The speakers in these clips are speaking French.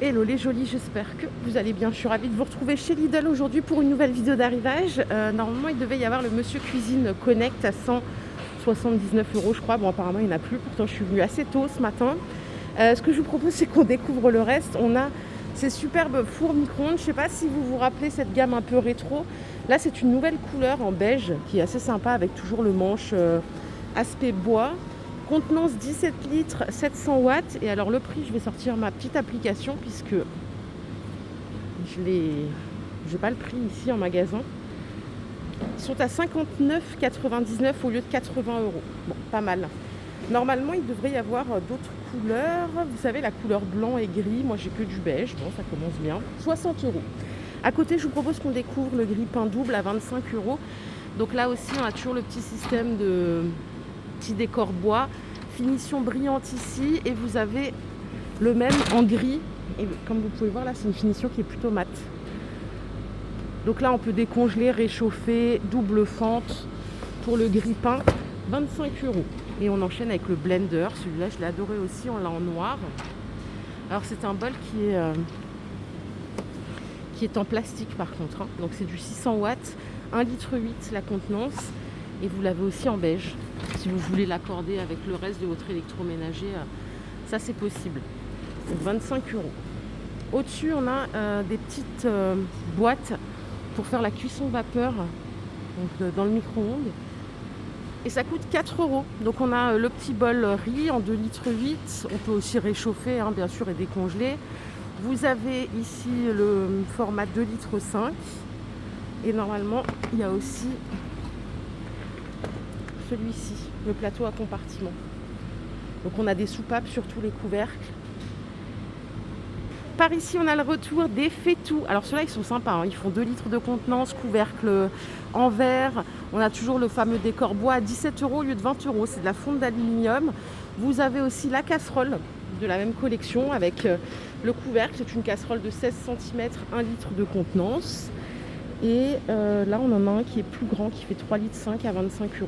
Hello les jolis, j'espère que vous allez bien. Je suis ravie de vous retrouver chez Lidl aujourd'hui pour une nouvelle vidéo d'arrivage. Normalement, il devait y avoir le Monsieur Cuisine Connect à 179 € je crois. Bon, apparemment, il n'y en a plus. Pourtant, je suis venue assez tôt ce matin. Ce que je vous propose, c'est qu'on découvre le reste. On a ces superbes fours micro-ondes. Je ne sais pas si vous vous rappelez cette gamme un peu rétro. Là, c'est une nouvelle couleur en beige qui est assez sympa avec toujours le manche aspect bois. Contenance 17 litres, 700 watts. Et alors le prix, je vais sortir ma petite application puisque je n'ai pas le prix ici en magasin. Ils sont à 59,99 au lieu de 80 €. Bon, pas mal. Normalement, il devrait y avoir d'autres couleurs. Vous savez, la couleur blanc et gris. Moi, j'ai que du beige. Bon, ça commence bien. 60 €. À côté, je vous propose qu'on découvre le grille-pain double à 25 €. Donc là aussi, on a toujours le petit système de petit décor bois. Finition brillante ici. Et vous avez le même en gris. Et comme vous pouvez voir, là, c'est une finition qui est plutôt mate. Donc là, on peut décongeler, réchauffer, double fente pour le grille-pain, 25 €. Et on enchaîne avec le blender. Celui-là, je l'ai adoré aussi, on l'a en noir. Alors, c'est un bol qui est en plastique par contre. Hein. Donc, c'est du 600 watts, 1,8 litre la contenance. Et vous l'avez aussi en beige. Si vous voulez l'accorder avec le reste de votre électroménager, ça, c'est possible. Donc, 25 €. Au-dessus, on a des petites boîtes pour faire la cuisson vapeur donc, dans le micro-ondes. Et ça coûte 4 €. Donc on a le petit bol riz en 2,8 litres. On peut aussi réchauffer, hein, bien sûr, et décongeler. Vous avez ici le format 2,5 litres. Et normalement, il y a aussi celui-ci, le plateau à compartiment. Donc on a des soupapes sur tous les couvercles. Par ici, on a le retour des Faitout. Alors ceux-là, ils sont sympas. Hein. Ils font 2 litres de contenance, couvercle en verre. On a toujours le fameux décor bois à 17 € au lieu de 20 €. C'est de la fonte d'aluminium. Vous avez aussi la casserole de la même collection avec le couvercle. C'est une casserole de 16 cm, 1 litre de contenance. Et là, on en a un qui est plus grand, qui fait 3,5 litres à 25 €.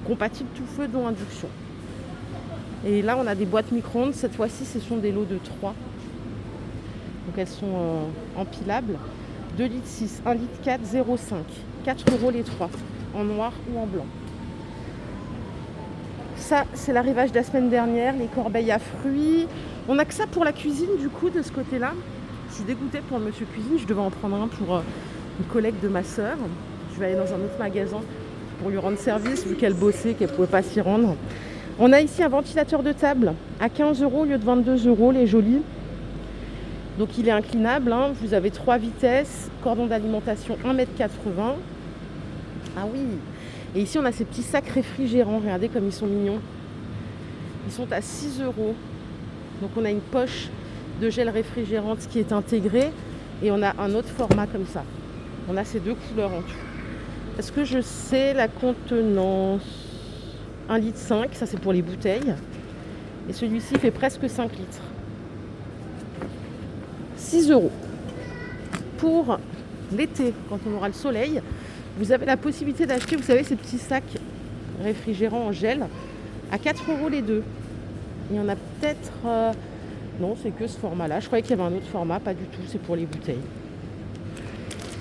Compatible tout feu, dont induction. Et là, on a des boîtes micro-ondes. Cette fois-ci, ce sont des lots de 3. Donc elles sont empilables. 2,6 litres, 1,4 litre, 0,5. 4 € les 3, en noir ou en blanc. Ça, c'est l'arrivage de la semaine dernière, les corbeilles à fruits. On n'a que ça pour la cuisine, du coup, de ce côté-là. Je suis dégoûtée pour le Monsieur Cuisine. Je devais en prendre un pour une collègue de ma sœur. Je vais aller dans un autre magasin pour lui rendre service, vu qu'elle bossait, qu'elle ne pouvait pas s'y rendre. On a ici un ventilateur de table à 15 € au lieu de 22 €, les jolis. Donc il est inclinable, hein. Vous avez 3 vitesses, cordon d'alimentation 1,80 m. Ah oui. Et ici on a ces petits sacs réfrigérants, regardez comme ils sont mignons. Ils sont à 6 €. Donc on a une poche de gel réfrigérante qui est intégrée. Et on a un autre format comme ça. On a ces deux couleurs en tout. Est-ce que je sais la contenance? 1,5 litre, ça c'est pour les bouteilles. Et celui-ci fait presque 5 litres. 6 €. Pour l'été, quand on aura le soleil, vous avez la possibilité d'acheter, vous savez, ces petits sacs réfrigérants en gel à 4 € les deux. Il y en a peut-être... non, c'est que ce format-là. Je croyais qu'il y avait un autre format, pas du tout, c'est pour les bouteilles.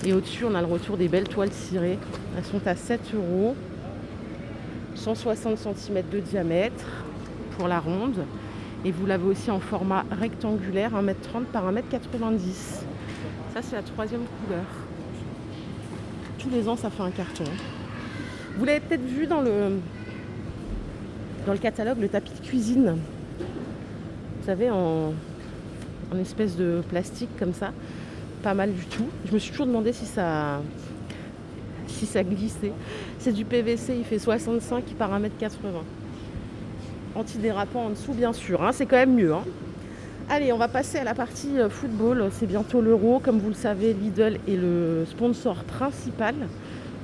Et au-dessus, on a le retour des belles toiles cirées. Elles sont à 7 €. 160 cm de diamètre pour la ronde. Et vous l'avez aussi en format rectangulaire, 1,30 m par 1,90 m. Ça, c'est la troisième couleur. Tous les ans, ça fait un carton. Vous l'avez peut-être vu dans le catalogue, le tapis de cuisine. Vous savez, en espèce de plastique comme ça. Pas mal du tout. Je me suis toujours demandé si ça glissait. C'est du PVC, il fait 65 par 1,80 m. Antidérapant en dessous, bien sûr. Hein, c'est quand même mieux. Hein. Allez, on va passer à la partie football. C'est bientôt l'Euro. Comme vous le savez, Lidl est le sponsor principal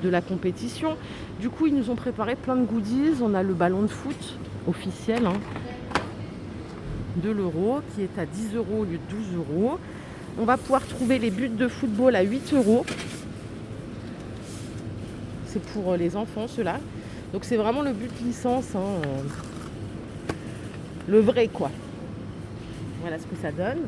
de la compétition. Du coup, ils nous ont préparé plein de goodies. On a le ballon de foot officiel de l'Euro qui est à 10 € au lieu de 12 €. On va pouvoir trouver les buts de football à 8 €. C'est pour les enfants, ceux-là. Donc, c'est vraiment le but licence. Hein. Le vrai quoi. Voilà ce que ça donne.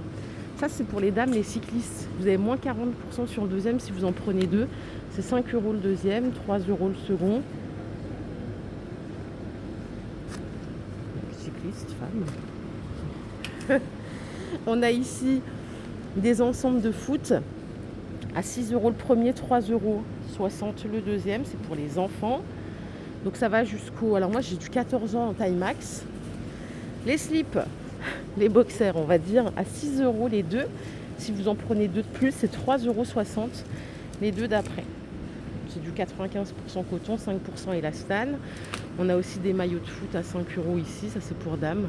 Ça, c'est pour les dames, les cyclistes. Vous avez moins 40% sur le deuxième si vous en prenez deux. C'est 5 € le deuxième, 3 € le second. Cycliste, femme. On a ici des ensembles de foot à 6 € le premier, 3,60 € le deuxième. C'est pour les enfants. Donc ça va jusqu'au... Alors moi, j'ai du 14 ans en taille max. Les slips, les boxers, on va dire, à 6 € les deux. Si vous en prenez deux de plus, c'est 3,60 € les deux d'après. C'est du 95% coton, 5% élastane. On a aussi des maillots de foot à 5 € ici, ça c'est pour dames.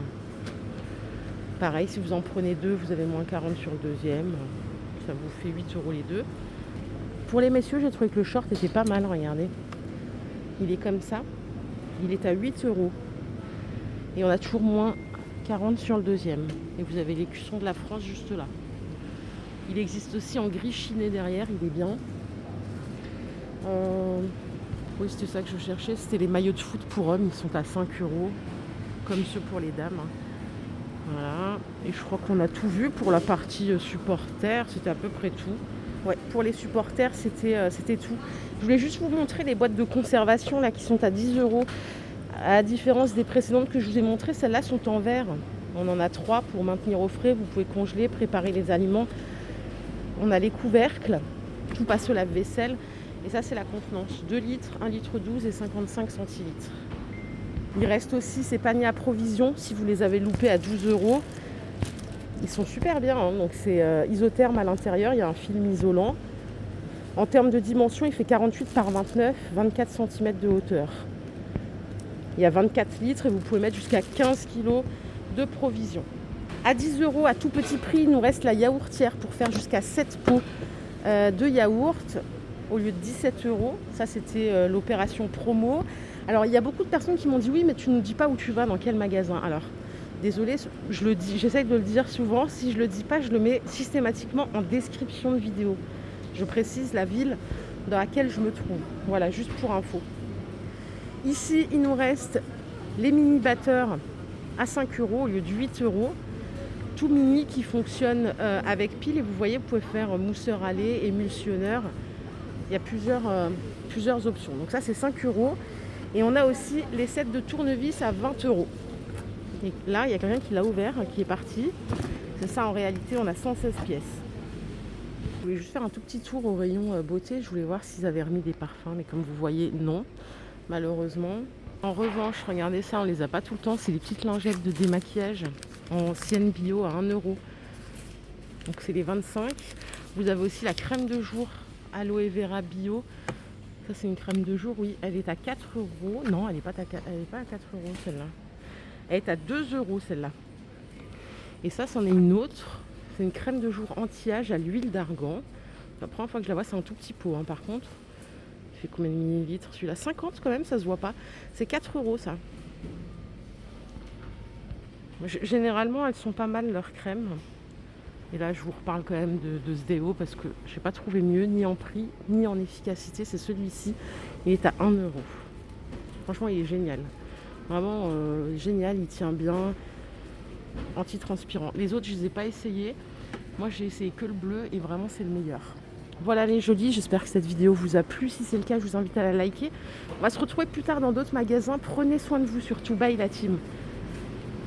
Pareil, si vous en prenez deux, vous avez moins 40 sur le deuxième. Ça vous fait 8 € les deux. Pour les messieurs, j'ai trouvé que le short était pas mal, regardez. Il est comme ça. Il est à 8 €. Et on a toujours moins 40 sur le deuxième. Et vous avez l'écusson de la France juste là. Il existe aussi en gris chiné derrière, il est bien. Oui, c'était ça que je cherchais. C'était les maillots de foot pour hommes. Ils sont à 5 €, comme ceux pour les dames. Voilà. Et je crois qu'on a tout vu pour la partie supporters. C'était à peu près tout. Ouais, pour les supporters, c'était tout. Je voulais juste vous montrer les boîtes de conservation là qui sont à 10 €. À la différence des précédentes que je vous ai montrées, celles-là sont en verre. On en a 3 pour maintenir au frais. Vous pouvez congeler, préparer les aliments. On a les couvercles. Tout passe au lave-vaisselle. Et ça, c'est la contenance. 2 litres, 1,12 litre et 55 centilitres. Il reste aussi ces paniers à provisions. Si vous les avez loupés à 12 €. Ils sont super bien. Hein. Donc, c'est isotherme à l'intérieur. Il y a un film isolant. En termes de dimension, il fait 48 par 29, 24 cm de hauteur. Il y a 24 litres et vous pouvez mettre jusqu'à 15 kg de provisions. À 10 € à tout petit prix, il nous reste la yaourtière pour faire jusqu'à 7 pots de yaourt au lieu de 17 €. Ça, c'était l'opération promo. Alors, il y a beaucoup de personnes qui m'ont dit « Oui, mais tu ne nous dis pas où tu vas, dans quel magasin ?» Alors, désolée, je le dis, j'essaye de le dire souvent. Si je ne le dis pas, je le mets systématiquement en description de vidéo. Je précise la ville dans laquelle je me trouve. Voilà, juste pour info. Ici, il nous reste les mini batteurs à 5 € au lieu de 8 €. Tout mini qui fonctionne avec pile. Et vous voyez, vous pouvez faire mousseur à lait, émulsionneur. Il y a plusieurs options. Donc ça, c'est 5 €. Et on a aussi les sets de tournevis à 20 €. Et là, il y a quelqu'un qui l'a ouvert, qui est parti. C'est ça, en réalité, on a 116 pièces. Je voulais juste faire un tout petit tour au rayon beauté. Je voulais voir s'ils avaient remis des parfums. Mais comme vous voyez, non, malheureusement. En revanche, regardez ça, on les a pas tout le temps. C'est les petites lingettes de démaquillage en sienne bio à 1 €. Donc c'est les 25. Vous avez aussi la crème de jour aloe vera bio. Ça, c'est une crème de jour, oui. Elle est à 4 €. Non, elle n'est pas à 4 € celle-là. Elle est à 2 € celle-là. Et ça, c'en est une autre. C'est une crème de jour anti-âge à l'huile d'argan. La première fois que je la vois, c'est un tout petit pot. Hein, par contre, il fait combien de millilitres celui-là? 50 quand même, ça se voit pas. C'est 4 € ça. Généralement, elles sont pas mal leurs crèmes. Et là, je vous reparle quand même de ce déo parce que je n'ai pas trouvé mieux, ni en prix, ni en efficacité. C'est celui-ci. Il est à 1 €. Franchement, il est génial. Vraiment génial, il tient bien. Anti-transpirant. Les autres, je ne les ai pas essayés. Moi, j'ai essayé que le bleu et vraiment, c'est le meilleur. Voilà les jolis, j'espère que cette vidéo vous a plu. Si c'est le cas, je vous invite à la liker. On va se retrouver plus tard dans d'autres magasins. Prenez soin de vous surtout. Bye la team.